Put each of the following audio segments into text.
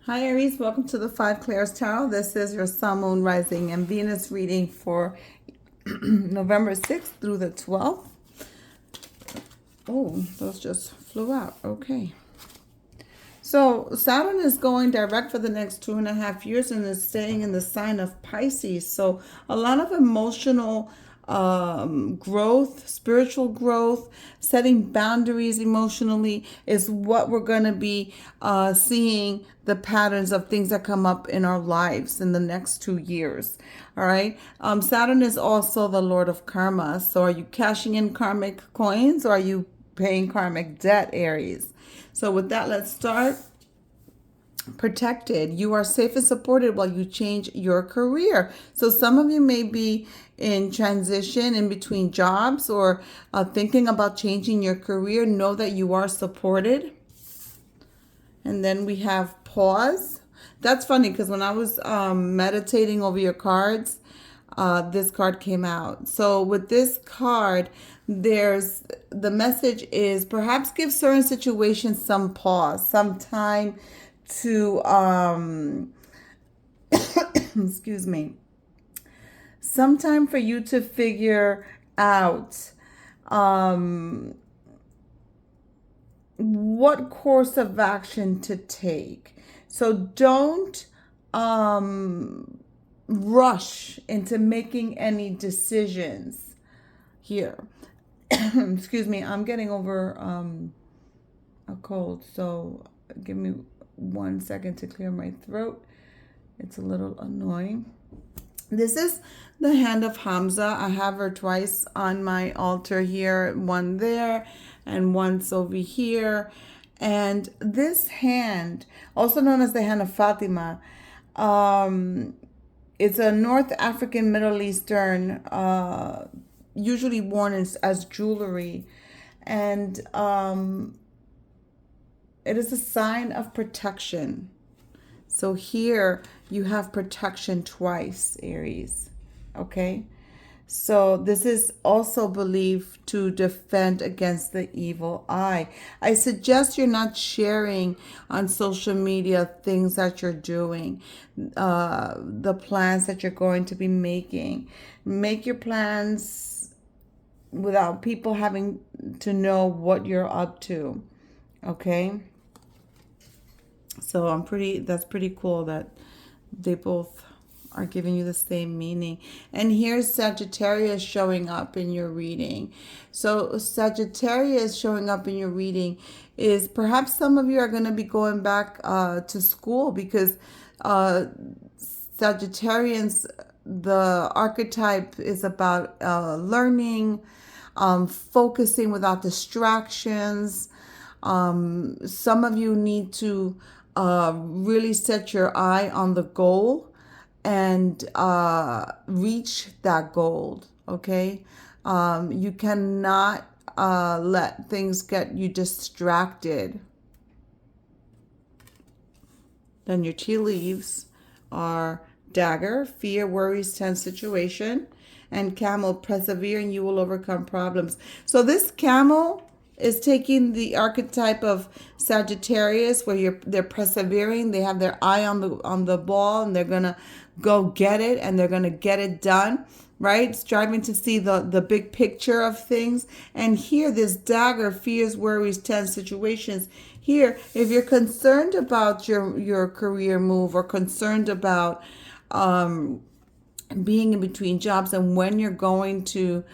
Hi Aries, welcome to the Five Clairs Tarot. This is your Sun, Moon, Rising, and Venus reading for November 6th through the 12th. Oh, those just flew out. Okay. So Saturn is going direct for the next 2.5 years and is staying in the sign of Pisces. So a lot of emotional growth, spiritual growth, setting boundaries emotionally is what we're going to be seeing the patterns of things that come up in our lives in the next 2 years. All right. Saturn is also the Lord of Karma. So are you cashing in karmic coins or are you paying karmic debt, Aries? So with that, let's start. Protected. You are safe and supported while you change your career. So some of you may be in transition in between jobs or thinking about changing your career. Know that you are supported. And then we have pause. That's funny because when I was meditating over your cards, this card came out. So with this card, there's the message is perhaps give certain situations some pause, some time to excuse me, some time for you to figure out what course of action to take. So don't rush into making any decisions here. Excuse me, I'm getting over a cold, so give me 1 second to clear my throat. It's a little annoying. This is the hand of Hamza. I have her twice on my altar here, one there and once over here. And this hand, also known as the hand of Fatima, it's a North African, Middle Eastern, usually worn as jewelry. And it is a sign of protection. So here you have protection twice, Aries. Okay? So this is also believed to defend against the evil eye. I suggest you're not sharing on social media things that you're doing, the plans that you're going to be making. Make your plans without people having to know what you're up to. Okay? So that's pretty cool that they both are giving you the same meaning. And here's Sagittarius showing up in your reading. So Sagittarius showing up in your reading is perhaps some of you are going to be going back to school because Sagittarians, the archetype is about learning, focusing without distractions. Some of you need to really set your eye on the goal and reach that goal. Okay, you cannot let things get you distracted. Then your tea leaves are dagger, fear, worries, tense situation, and camel, persevere and you will overcome problems. So this camel is taking the archetype of Sagittarius where they're persevering, they have their eye on the ball and they're gonna go get it and they're gonna get it done, right? Striving to see the big picture of things. And here this dagger, fears, worries, tense situations. Here, if you're concerned about your career move or concerned about being in between jobs and when you're going to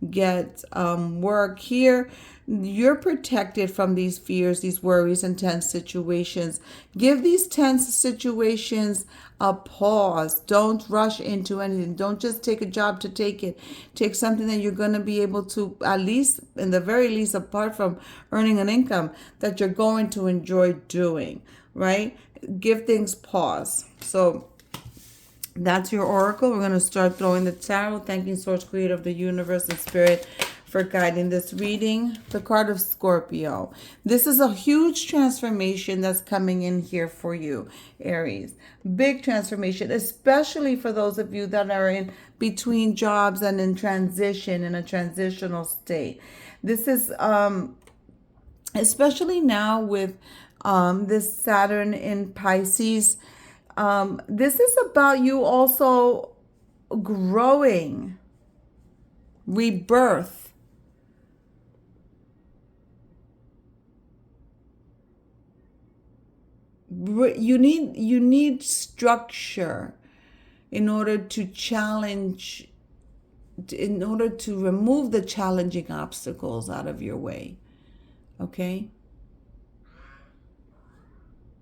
get work here, you're protected from these fears, these worries, and tense situations. Give these tense situations a pause. Don't rush into anything. Don't just take a job to take it. Take something that you're going to be able to, at least, in the very least, apart from earning an income, that you're going to enjoy doing, right? Give things pause. So that's your oracle. We're going to start throwing the tarot, thanking Source, Creator of the universe and Spirit for guiding this reading. The card of Scorpio. This is a huge transformation that's coming in here for you, Aries. Big transformation, especially for those of you that are in between jobs and in transition, in a transitional state. This is especially now with This Saturn in Pisces. This is about you also growing, rebirth. You need structure in order to challenge, in order to remove the challenging obstacles out of your way. Okay?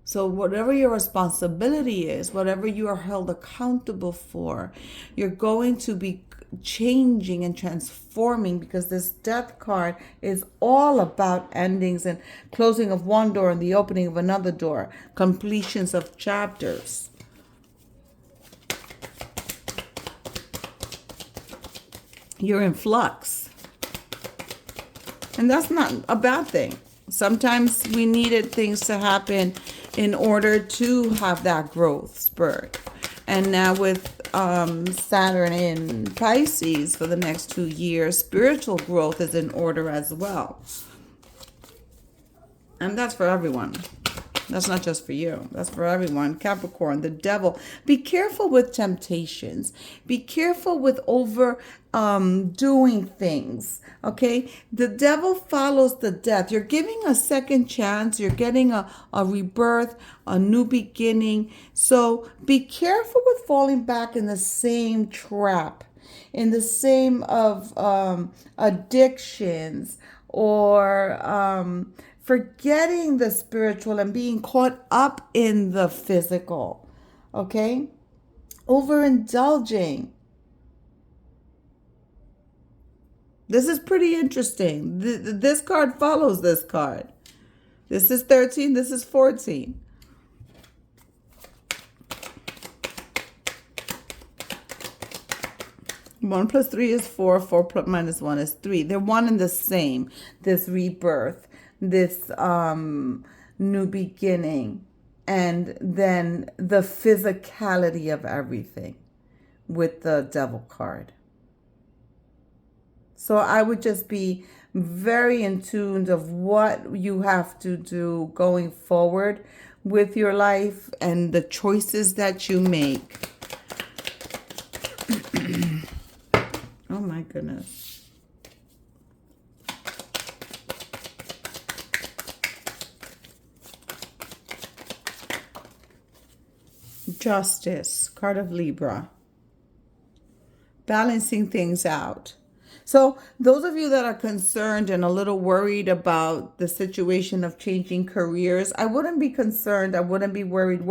So whatever your responsibility is, whatever you are held accountable for, you're going to be changing and transforming, because this death card is all about endings and closing of one door and the opening of another door, completions of chapters. You're in flux. And that's not a bad thing. Sometimes we needed things to happen in order to have that growth spurt. And now with Saturn in Pisces for the next 2 years, spiritual growth is in order as well. And that's for everyone. That's not just for you. That's for everyone. Capricorn, the devil. Be careful with temptations. Be careful with doing things. Okay? The devil follows the death. You're giving a second chance. You're getting a rebirth, a new beginning. So be careful with falling back in the same trap, in the same of addictions, or forgetting the spiritual and being caught up in the physical. Okay? Overindulging. This is pretty interesting. This card follows this card. This is 13. This is 14. One plus 3 is 4. 4 minus 1 is 3. They're one and the same. This rebirth, this new beginning, and then the physicality of everything with the devil card. So I would just be very in tune of what you have to do going forward with your life and the choices that you make. Oh my goodness. Justice, card of Libra. Balancing things out. So those of you that are concerned and a little worried about the situation of changing careers, I wouldn't be concerned. I wouldn't be worried.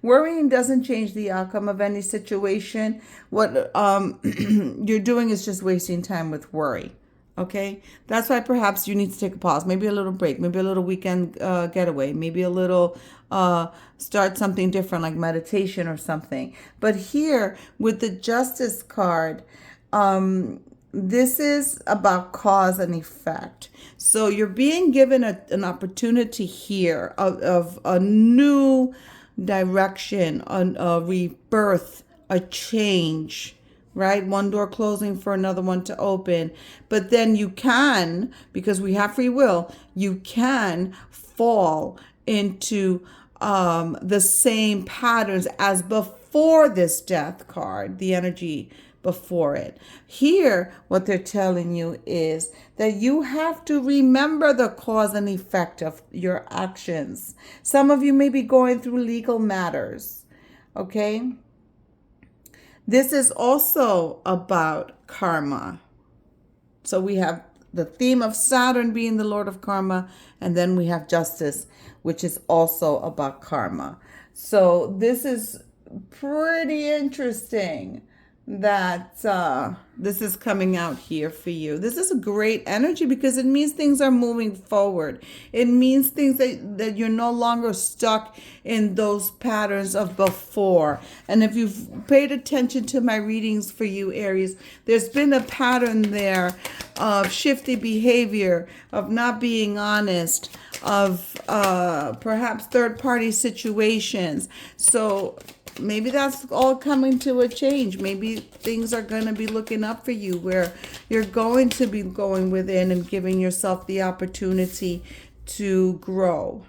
Worrying doesn't change the outcome of any situation. What you're doing is just wasting time with worry. Okay? That's why perhaps you need to take a pause, maybe a little break, maybe a little weekend getaway, maybe a little start something different like meditation or something. But here with the Justice card, this is about cause and effect. So you're being given an opportunity here of a new direction, a rebirth, a change, right? One door closing for another one to open. But then you can, because we have free will, you can fall into the same patterns as before this death card, the energy before it. Here, what they're telling you is that you have to remember the cause and effect of your actions. Some of you may be going through legal matters, okay? This is also about karma. So we have the theme of Saturn being the Lord of Karma, and then we have Justice, which is also about karma. So this is pretty interesting that this is coming out here for you. This is a great energy because it means things are moving forward. It means things that you're no longer stuck in those patterns of before. And if you've paid attention to my readings for you, Aries, there's been a pattern there of shifty behavior, of not being honest, of perhaps third-party situations. So maybe that's all coming to a change. Maybe things are going to be looking up for you, where you're going to be going within and giving yourself the opportunity to grow.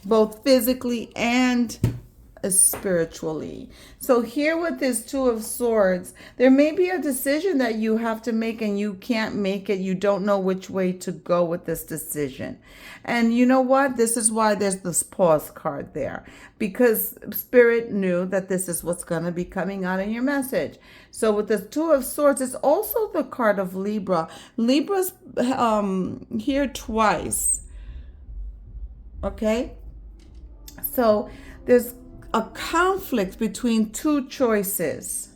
both physically and spiritually. So here with this Two of Swords, there may be a decision that you have to make and you can't make it. You don't know which way to go with this decision. And you know what? This is why there's this pause card there, because Spirit knew that this is what's going to be coming out in your message. So with the Two of Swords, it's also the card of Libra. Libra's here twice. Okay? So there's a conflict between two choices.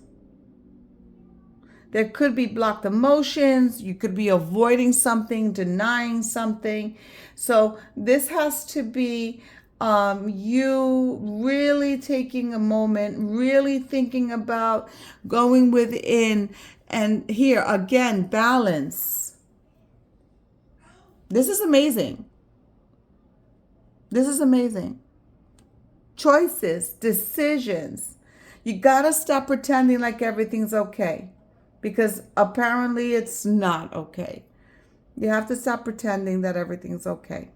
There could be blocked emotions. You could be avoiding something, denying something. So this has to be you really taking a moment, really thinking about going within. And here, again, balance. This is amazing. This is amazing. Choices, decisions. You got to stop pretending like everything's okay, because apparently it's not okay. You have to stop pretending that everything's okay.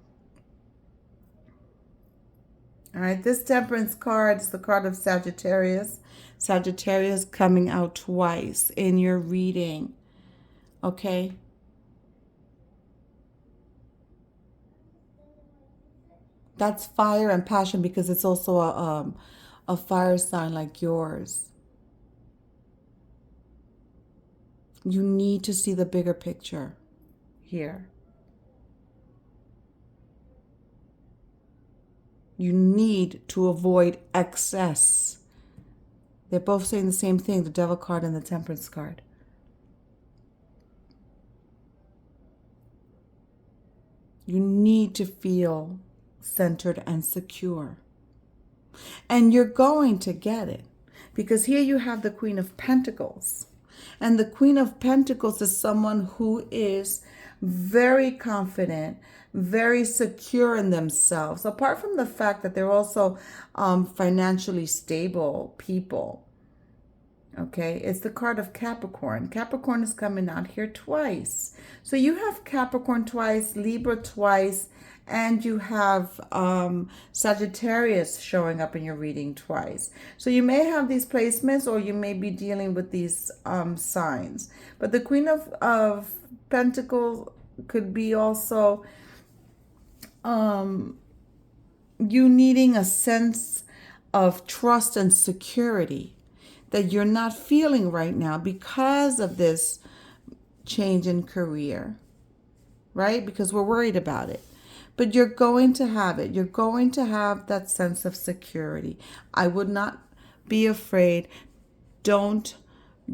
All right, this Temperance card is the card of Sagittarius. Sagittarius coming out twice in your reading. Okay? That's fire and passion, because it's also a fire sign like yours. You need to see the bigger picture here. You need to avoid excess. They're both saying the same thing, the Devil card and the Temperance card. You need to feel centered and secure. And you're going to get it, because here you have the Queen of Pentacles. And the Queen of Pentacles is someone who is very confident, very secure in themselves, apart from the fact that they're also financially stable people. Okay, it's the card of Capricorn. Capricorn is coming out here twice. So you have Capricorn twice, Libra twice, and you have Sagittarius showing up in your reading twice. So you may have these placements, or you may be dealing with these signs. But the Queen of Pentacles could be also you needing a sense of trust and security that you're not feeling right now because of this change in career, right? Because we're worried about it. But you're going to have it. You're going to have that sense of security. I would not be afraid. Don't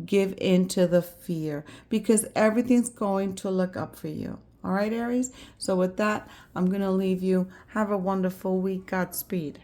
give in to the fear, because everything's going to look up for you. All right, Aries? So with that, I'm going to leave you. Have a wonderful week. Godspeed.